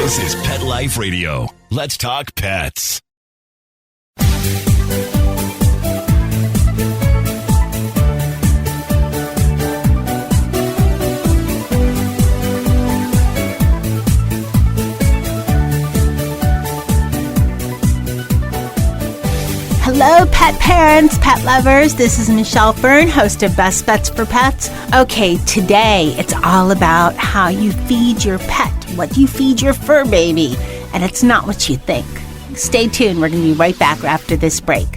This is Pet Life Radio. Let's talk pets. Hello, pet parents, pet lovers. This is Michelle Fern, host of Best Bets for Pets. Okay, today it's all about how you feed your pet. What do you feed your fur baby? And it's not what you think. Stay tuned. We're going to be right back after this break.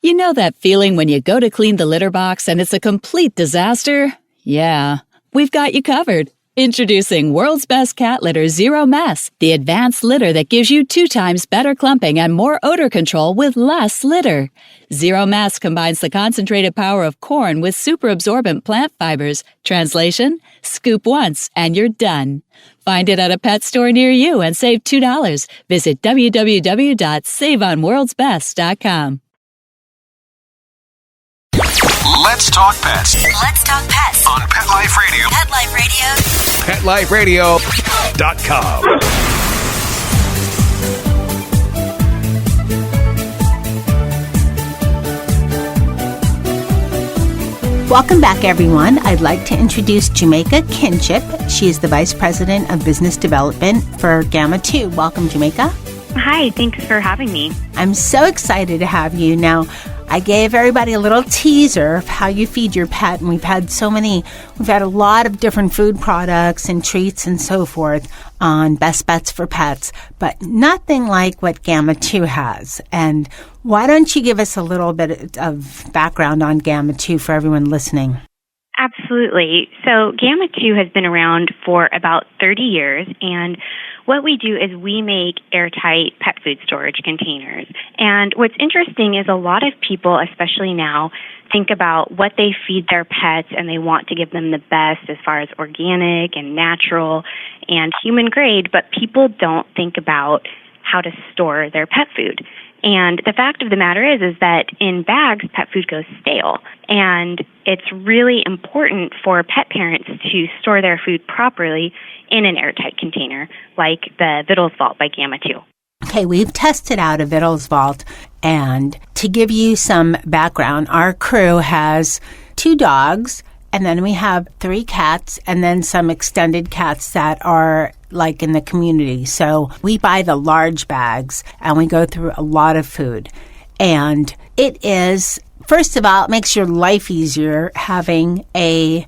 You know that feeling when you go to clean the litter box and it's a complete disaster? Yeah, we've got you covered. Introducing World's Best Cat Litter Zero Mess, the advanced litter that gives you 2 times better clumping and more odor control with less litter. Zero Mess combines the concentrated power of corn with super absorbent plant fibers. Translation, scoop once and you're done. Find it at a pet store near you and save $2. Visit www.saveonworldsbest.com. Let's talk pets. Let's talk pets On Pet Life Radio. Pet Life Radio. PetLifeRadio.com. Welcome back, everyone. I'd like to introduce Jamaica Kinship. She is the Vice President of Business Development for Gamma2. Welcome, Jamaica. Hi, thanks for having me. I'm so excited to have you. Now, I gave everybody a little teaser of how you feed your pet, and we've had a lot of different food products and treats and so forth on Best Bets for Pets, but nothing like what Gamma2 has. And why don't you give us a little bit of background on Gamma2 for everyone listening? Absolutely. So Gamma2 has been around for about 30 years, and what we do is we make airtight pet food storage containers. And what's interesting is a lot of people, especially now, think about what they feed their pets, and they want to give them the best as far as organic and natural and human grade, but people don't think about how to store their pet food. And the fact of the matter is that in bags, pet food goes stale. And it's really important for pet parents to store their food properly in an airtight container, like the Vittles Vault by Gamma2. Okay, we've tested out a Vittles Vault, and to give you some background, our crew has 2 dogs, and then we have 3 cats, and then some extended cats that are like in the community. So we buy the large bags, and we go through a lot of food. And it is, first of all, it makes your life easier having the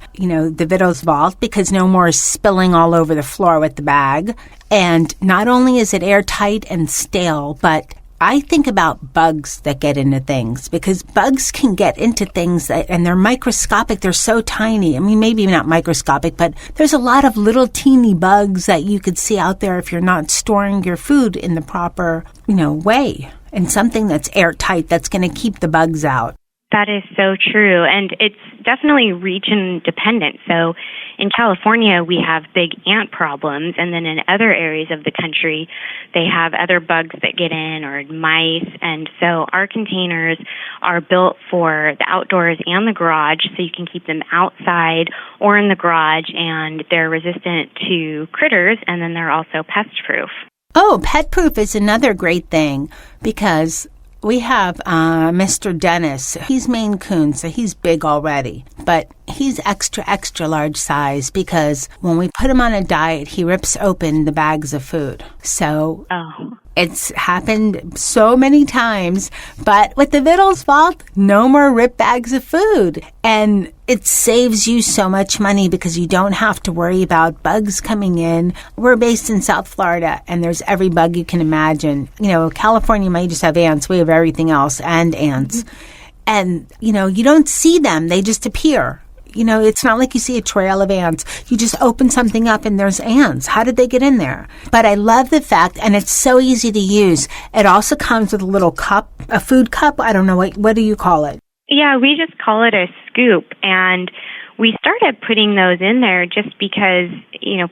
Vittles Vault, because no more spilling all over the floor with the bag. And not only is it airtight and stale, but I think about bugs that get into things, because bugs can get into things and they're microscopic. They're so tiny. I mean, maybe not microscopic, but there's a lot of little teeny bugs that you could see out there if you're not storing your food in the proper, way, and something that's airtight that's going to keep the bugs out. That is so true, and it's definitely region dependent. So in California, we have big ant problems, and then in other areas of the country, they have other bugs that get in, or mice, and so our containers are built for the outdoors and the garage, so you can keep them outside or in the garage, and they're resistant to critters, and then they're also pest-proof. Oh, pet-proof is another great thing, because we have Mr. Dennis. He's Maine Coon, so he's big already. But he's extra large size, because when we put him on a diet, he rips open the bags of food. So it's happened so many times. But with the Vittles Vault, no more ripped bags of food. And it saves you so much money, because you don't have to worry about bugs coming in. We're based in South Florida, and there's every bug you can imagine. California might just have ants. We have everything else and ants. And, you don't see them. They just appear. It's not like you see a trail of ants. You just open something up and there's ants. How did they get in there? But I love the fact, and it's so easy to use. It also comes with a little cup, a food cup. I don't know, what do you call it? Yeah, we just call it a scoop. And we started putting those in there just because,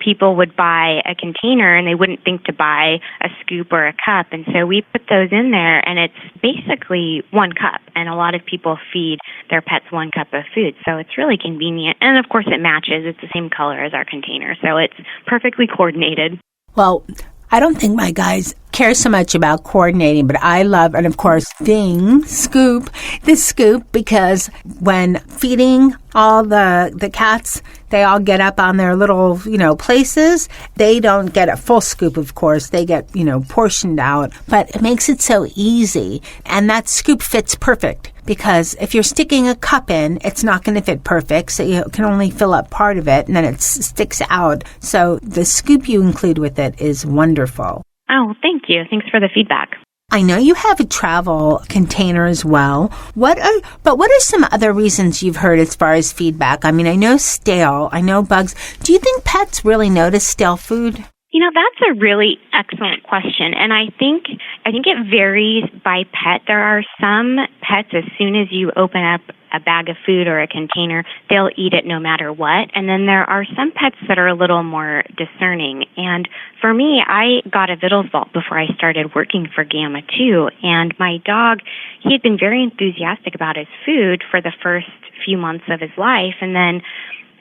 people would buy a container and they wouldn't think to buy a scoop or a cup. And so we put those in there, and it's basically 1 cup. And a lot of people feed their pets 1 cup of food. So it's really convenient. And of course it matches. It's the same color as our container. So it's perfectly coordinated. Well, I don't think my guys care so much about coordinating, but I love, and of course, the scoop, because when feeding all the cats, they all get up on their little, places. They don't get a full scoop, of course. They get, portioned out, but it makes it so easy. And that scoop fits perfect, because if you're sticking a cup in, it's not going to fit perfect. So you can only fill up part of it, and then it sticks out. So the scoop you include with it is wonderful. Oh, thank you. Thanks for the feedback. I know you have a travel container as well. What are some other reasons you've heard as far as feedback? I mean, I know stale, I know bugs. Do you think pets really notice stale food? That's a really excellent question. And I think it varies by pet. There are some pets, as soon as you open up a bag of food or a container, they'll eat it no matter what. And then there are some pets that are a little more discerning. And for me, I got a Vittles Vault before I started working for Gamma2. And my dog, he had been very enthusiastic about his food for the first few months of his life. And then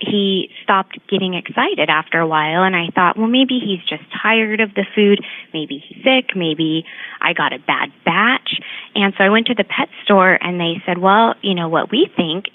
he stopped getting excited after a while, and I thought, well, maybe he's just tired of the food. Maybe he's sick. Maybe I got a bad batch. And so I went to the pet store, and they said, well, what we think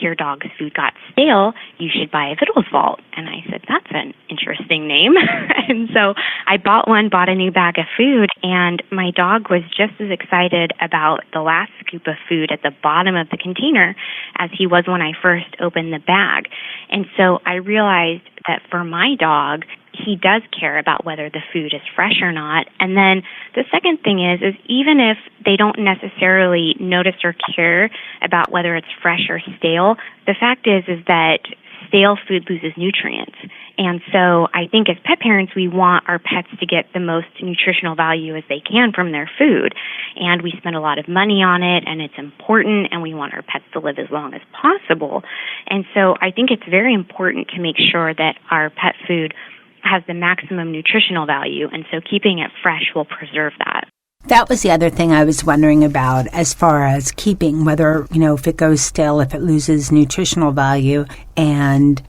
your dog's food got stale. You should buy a Vittles Vault. And I said, that's an interesting name. And so I bought a new bag of food, and my dog was just as excited about the last scoop of food at the bottom of the container as he was when I first opened the bag. And so I realized that for my dog, he does care about whether the food is fresh or not. And then the second thing is even if they don't necessarily notice or care about whether it's fresh or stale, the fact is that stale food loses nutrients. And so I think as pet parents, we want our pets to get the most nutritional value as they can from their food. And we spend a lot of money on it, and it's important, and we want our pets to live as long as possible. And so I think it's very important to make sure that our pet food has the maximum nutritional value, and so keeping it fresh will preserve that. That was the other thing I was wondering about as far as keeping, whether, if it goes stale, if it loses nutritional value. And,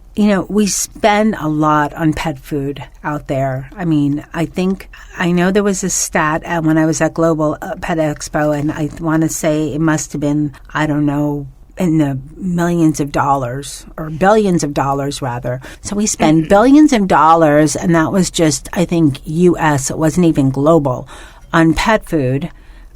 we spend a lot on pet food out there. I mean, I know there was a stat when I was at Global Pet Expo, and I want to say it must have been, I don't know, in the millions of dollars, or billions of dollars rather. So we spend billions of dollars, and that was just, I think, U.S. It wasn't even global, on pet food.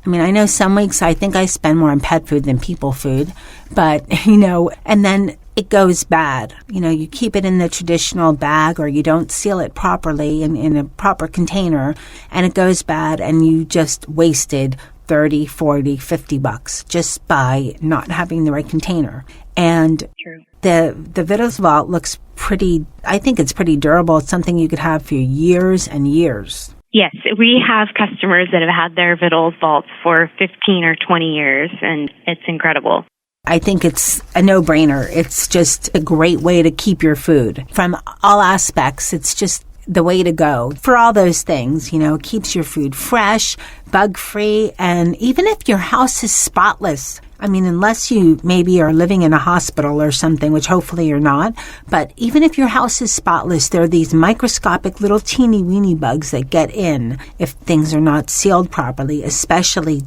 I mean, I know some weeks I think I spend more on pet food than people food, but, and then it goes bad. You keep it in the traditional bag, or you don't seal it properly in a proper container, and it goes bad, and you just wasted $30, $40, $50 just by not having the right container. And True. The Vittles Vault looks pretty, I think it's pretty durable. It's something you could have for years and years. Yes, we have customers that have had their Vittles Vaults for 15 or 20 years, and it's incredible. I think it's a no-brainer. It's just a great way to keep your food. From all aspects, it's just the way to go for all those things. Keeps your food fresh, bug-free, and even if your house is spotless, I mean, unless you maybe are living in a hospital or something, which hopefully you're not, but even if your house is spotless, there are these microscopic little teeny-weeny bugs that get in if things are not sealed properly, especially,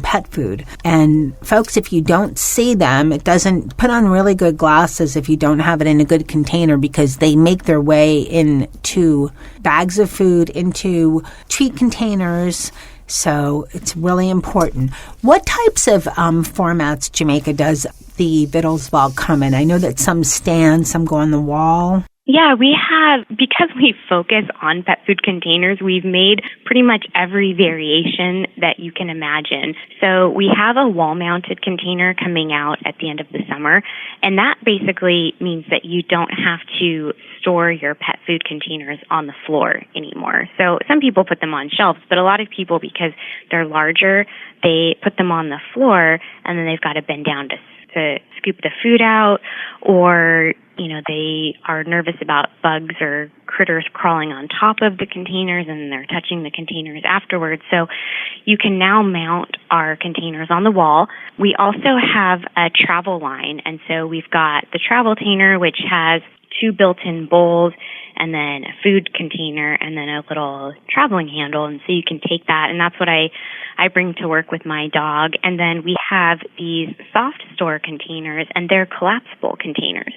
pet food. And folks, if you don't see them, it doesn't put on really good glasses if you don't have it in a good container, because they make their way into bags of food, into treat containers. So it's really important. What types of formats, Jamaica, does the Vittles Vault come in? I know that some stand, some go on the wall. Yeah, we have, because we focus on pet food containers, we've made pretty much every variation that you can imagine. So we have a wall-mounted container coming out at the end of the summer, and that basically means that you don't have to store your pet food containers on the floor anymore. So some people put them on shelves, but a lot of people, because they're larger, they put them on the floor, and then they've got to bend down to scoop the food out, or, they are nervous about bugs or critters crawling on top of the containers and they're touching the containers afterwards. So you can now mount our containers on the wall. We also have a travel line, and so we've got the travel container, which has 2 built-in bowls and then a food container and then a little traveling handle. And so you can take that, and that's what I bring to work with my dog. And then we have these soft store containers, and they're collapsible containers.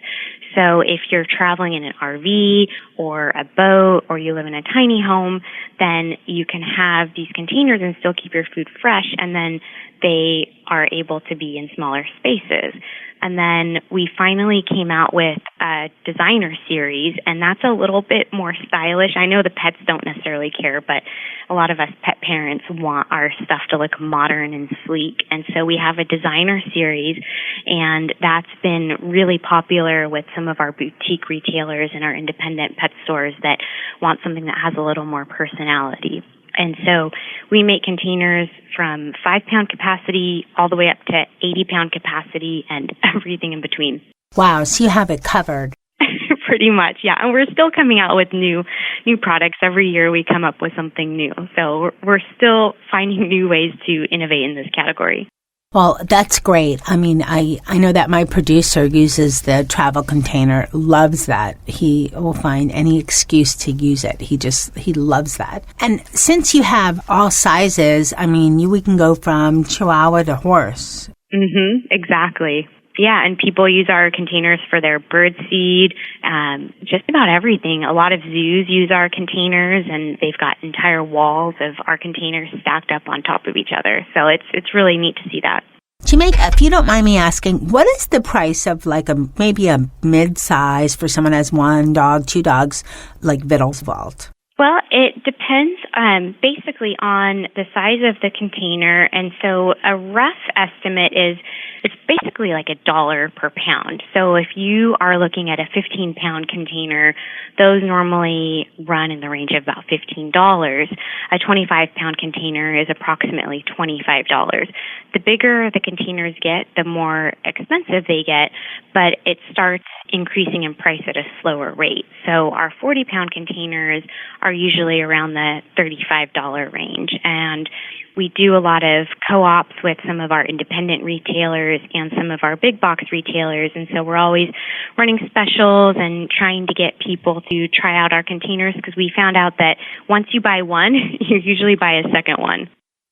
So if you're traveling in an RV or a boat or you live in a tiny home, then you can have these containers and still keep your food fresh, and then they are able to be in smaller spaces. And then we finally came out with a designer series, and that's a little bit more stylish. I know the pets don't necessarily care, but a lot of us pet parents want our stuff to look modern and sleek. And so we have a designer series, and that's been really popular with some of our boutique retailers and our independent pet stores that want something that has a little more personality. And so we make containers from 5-pound capacity all the way up to 80-pound capacity and everything in between. Wow, so you have it covered. Pretty much, yeah. And we're still coming out with new products. Every year we come up with something new. So we're still finding new ways to innovate in this category. Well, that's great. I mean, I know that my producer uses the travel container, loves that. He will find any excuse to use it. He loves that. And since you have all sizes, I mean, we can go from Chihuahua to horse. Exactly. Yeah, and people use our containers for their bird seed, just about everything. A lot of zoos use our containers, and they've got entire walls of our containers stacked up on top of each other. So it's really neat to see that. Jamaica, if you don't mind me asking, what is the price of maybe a mid-size for someone who has 1 dog, 2 dogs, like Vittles Vault? Well, it depends basically on the size of the container, and so a rough estimate is it's basically like $1 per pound. So if you are looking at a 15-pound container, those normally run in the range of about $15. A 25-pound container is approximately $25. The bigger the containers get, the more expensive they get, but it starts increasing in price at a slower rate. So our 40-pound containers are usually around the $35 range, and we do a lot of co-ops with some of our independent retailers and some of our big box retailers, and so we're always running specials and trying to get people to try out our containers, because we found out that once you buy one, you usually buy a second one.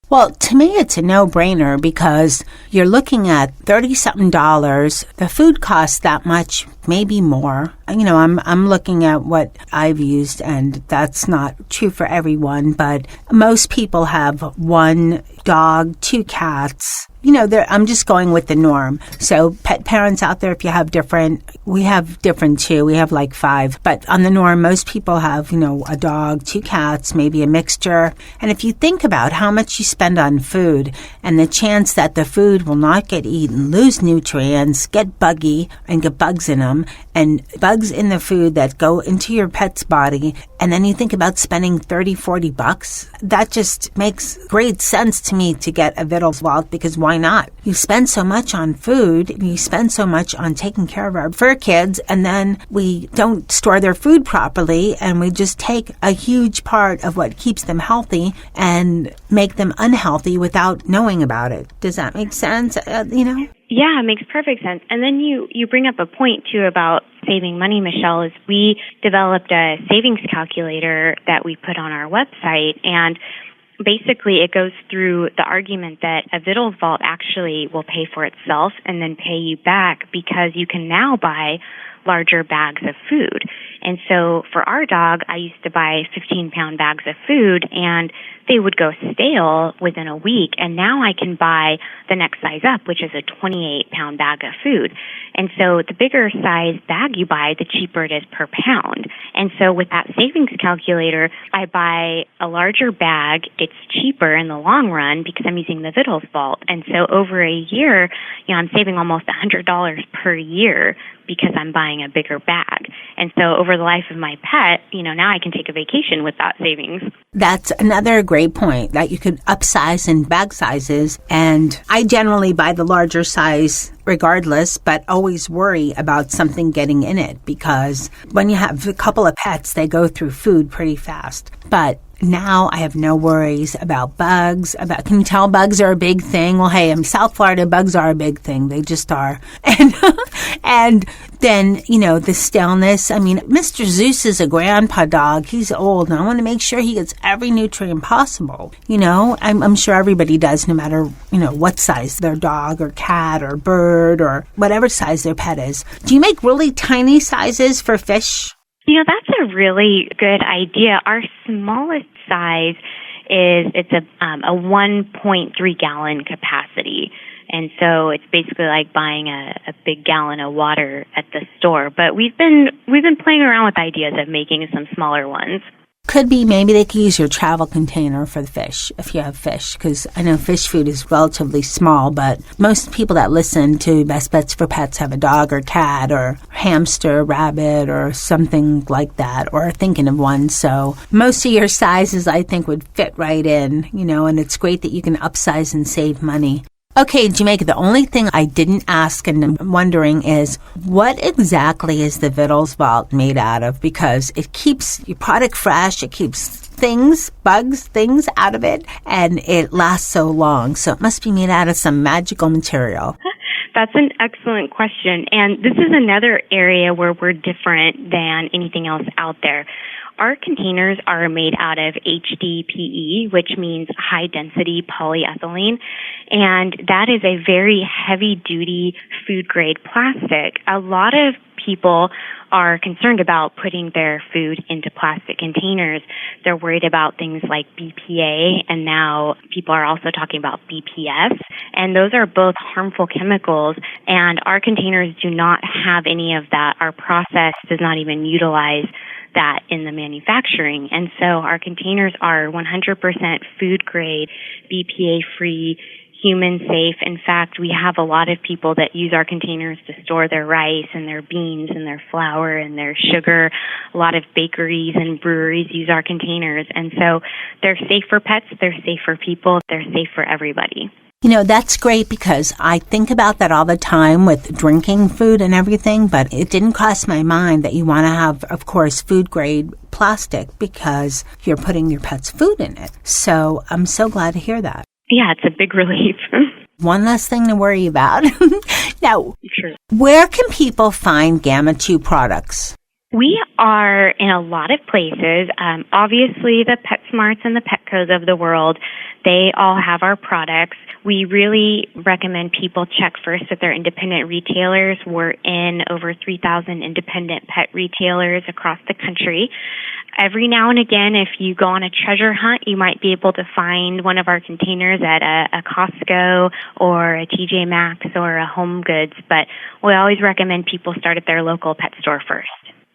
Well, to me, it's a no-brainer because you're looking at $30-something. The food costs that much, maybe more. I'm looking at what I've used, and that's not true for everyone, but most people have 1 dog, 2 cats. I'm just going with the norm. So pet parents out there, if you have different, we have different too. We have like 5. But on the norm, most people have, a dog, 2 cats, maybe a mixture. And if you think about how much you spend on food and the chance that the food will not get eaten, lose nutrients, get buggy and get bugs in them, and bugs in the food that go into your pet's body, and then you think about spending $30-$40, that just makes great sense to me to get a Vittles Vault, because why not? You spend so much on food, and you spend so much on taking care of our fur kids, and then we don't store their food properly, and we just take a huge part of what keeps them healthy and make them unhealthy without knowing about it. Does that make sense? Yeah, it makes perfect sense. And then you bring up a point, too, about saving money, Michelle, is we developed a savings calculator that we put on our website, and basically it goes through the argument that a Vittles Vault actually will pay for itself and then pay you back, because you can now buy larger bags of food. And so for our dog, I used to buy 15-pound bags of food, and they would go stale within a week. And now I can buy the next size up, which is a 28-pound bag of food. And so the bigger size bag you buy, the cheaper it is per pound. And so with that savings calculator, I buy a larger bag. It's cheaper in the long run because I'm using the Vittles Vault. And so over a year, I'm saving almost $100 per year because I'm buying buying a bigger bag. And so over the life of my pet, now I can take a vacation with that savings. That's another great point, that you could upsize in bag sizes. And I generally buy the larger size regardless, but always worry about something getting in it, because when you have a couple of pets, they go through food pretty fast. But now I have no worries about bugs. Can you tell bugs are a big thing? Well, hey, in South Florida, bugs are a big thing. They just are. And then, the staleness. I mean, Mr. Zeus is a grandpa dog. He's old, and I want to make sure he gets every nutrient possible. I'm sure everybody does, no matter, what size their dog or cat or bird or whatever size their pet is. Do you make really tiny sizes for fish? That's a really good idea. Our smallest size it's a 1.3 gallon capacity. And so it's basically like buying a big gallon of water at the store. But we've been playing around with ideas of making some smaller ones. Could be maybe they could use your travel container for the fish, if you have fish, because I know fish food is relatively small, but most people that listen to Best Bets for Pets have a dog or cat or hamster, rabbit, or something like that, or are thinking of one. So most of your sizes, I think, would fit right in, and it's great that you can upsize and save money. Okay, Jamaica, the only thing I didn't ask and I'm wondering is, what exactly is the Vittles Vault made out of? Because it keeps your product fresh, it keeps bugs, things out of it, and it lasts so long. So it must be made out of some magical material. That's an excellent question. And this is another area where we're different than anything else out there. Our containers are made out of HDPE, which means high-density polyethylene, and that is a very heavy-duty food-grade plastic. A lot of people are concerned about putting their food into plastic containers. They're worried about things like BPA, and now people are also talking about BPS, and those are both harmful chemicals, and our containers do not have any of that. Our process does not even utilize that in the manufacturing. And so our containers are 100% food grade, BPA free, human safe. In fact, we have a lot of people that use our containers to store their rice and their beans and their flour and their sugar. A lot of bakeries and breweries use our containers. And so they're safe for pets, they're safe for people, they're safe for everybody. That's great, because I think about that all the time with drinking food and everything, but it didn't cross my mind that you want to have, of course, food-grade plastic because you're putting your pet's food in it. So I'm so glad to hear that. Yeah, it's a big relief. One less thing to worry about. Now, sure. Where can people find Gamma2 products? We are in a lot of places. Obviously, the PetSmarts and the Petcos of the world, they all have our products. We really recommend people check first with their independent retailers. We're in over 3,000 independent pet retailers across the country. Every now and again, if you go on a treasure hunt, you might be able to find one of our containers at a Costco or a TJ Maxx or a Home Goods. But we always recommend people start at their local pet store first.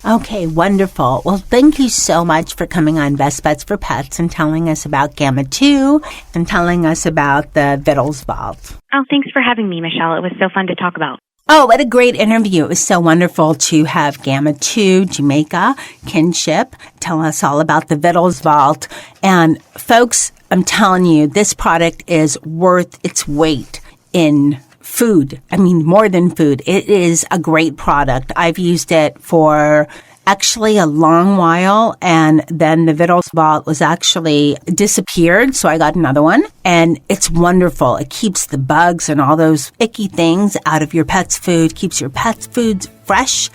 Okay, wonderful. Well, thank you so much for coming on Best Bets for Pets and telling us about Gamma2 and telling us about the Vittles Vault. Oh, thanks for having me, Michelle. It was so fun to talk about. Oh, what a great interview. It was so wonderful to have Gamma2, Jamaica Kinship, tell us all about the Vittles Vault. And folks, I'm telling you, this product is worth its weight in food. I mean, more than food. It is a great product. I've used it for actually a long while, and then the Vittles Vault was actually disappeared, so I got another one, and it's wonderful. It keeps the bugs and all those icky things out of your pet's food, keeps your pet's food fresh,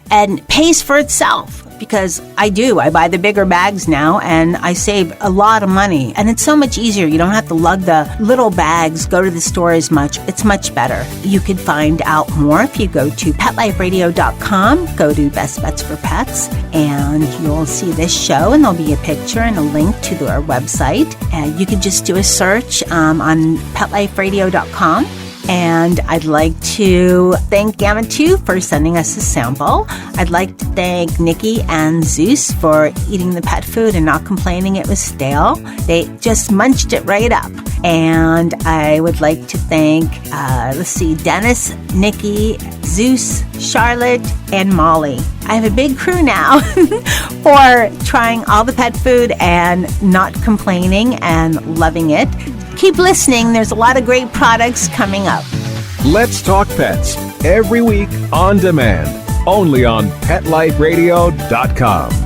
and pays for itself. Because I buy the bigger bags now, and I save a lot of money. And it's so much easier. You don't have to lug the little bags, go to the store as much. It's much better. You can find out more if you go to PetLifeRadio.com, go to Best Bets for Pets, and you'll see this show, and there'll be a picture and a link to our website. And you can just do a search on PetLifeRadio.com. And I'd like to thank Gamma2 for sending us a sample. I'd like to thank Nikki and Zeus for eating the pet food and not complaining it was stale. They just munched it right up. And I would like to thank, Dennis, Nikki, Zeus, Charlotte, and Molly. I have a big crew now for trying all the pet food and not complaining and loving it. Keep listening. There's a lot of great products coming up. Let's Talk Pets, every week on demand, only on PetLifeRadio.com.